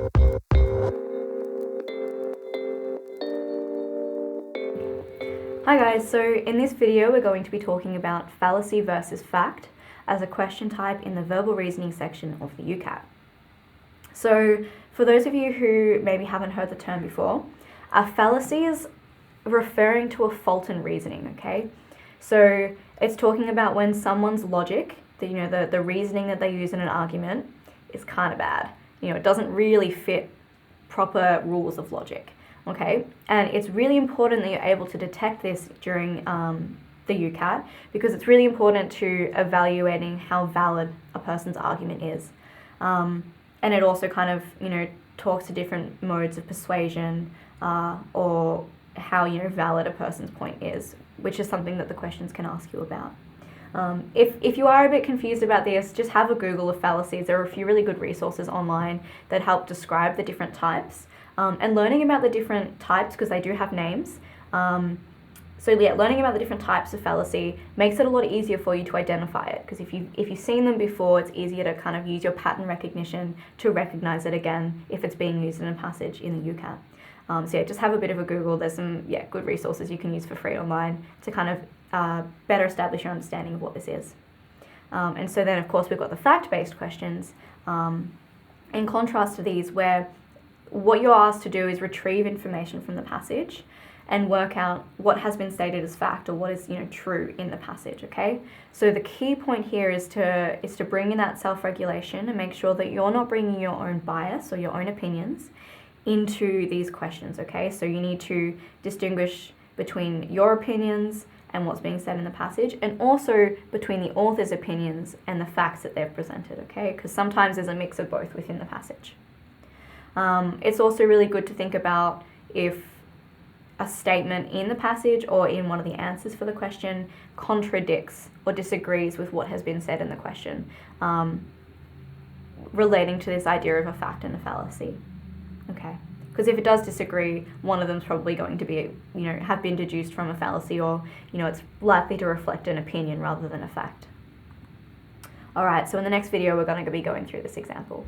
Hi guys, so in this video we're going to be talking about fallacy versus fact as a question type in the verbal reasoning section of the UCAT. So for those of you who maybe haven't heard the term before, a fallacy is referring to a fault in reasoning, okay? So it's talking about when someone's logic, the reasoning that they use in an argument is kind of bad. It doesn't really fit proper rules of logic. Okay, and it's really important that you're able to detect this during the UCAT because it's really important to evaluating how valid a person's argument is. And it also kind of, talks to different modes of persuasion or how, valid a person's point is, which is something that the questions can ask you about. If you are a bit confused about this, just have a Google of fallacies. There are a few really good resources online that help describe the different types. And learning about the different types, because they do have names. Learning about the different types of fallacy makes it a lot easier for you to identify it, because if you've seen them before, it's easier to kind of use your pattern recognition to recognize it again if it's being used in a passage in the UCAT. Just have a bit of a Google. There's some good resources you can use for free online to kind of better establish your understanding of what this is. And so then, of course, we've got the fact-based questions in contrast to these, where what you're asked to do is retrieve information from the passage and work out what has been stated as fact or what is true in the passage. Okay, so the key point here is to bring in that self-regulation and make sure that you're not bringing your own bias or your own opinions into these questions. Okay, so you need to distinguish between your opinions and what's being said in the passage, and also between the author's opinions and the facts that they've presented. Okay, because sometimes there's a mix of both within the passage. It's also really good to think about if a statement in the passage or in one of the answers for the question contradicts or disagrees with what has been said in the question, relating to this idea of a fact and a fallacy. Okay, because if it does disagree, one of them's probably going to be, have been deduced from a fallacy, or, it's likely to reflect an opinion rather than a fact. All right, so in the next video, we're going to be going through this example.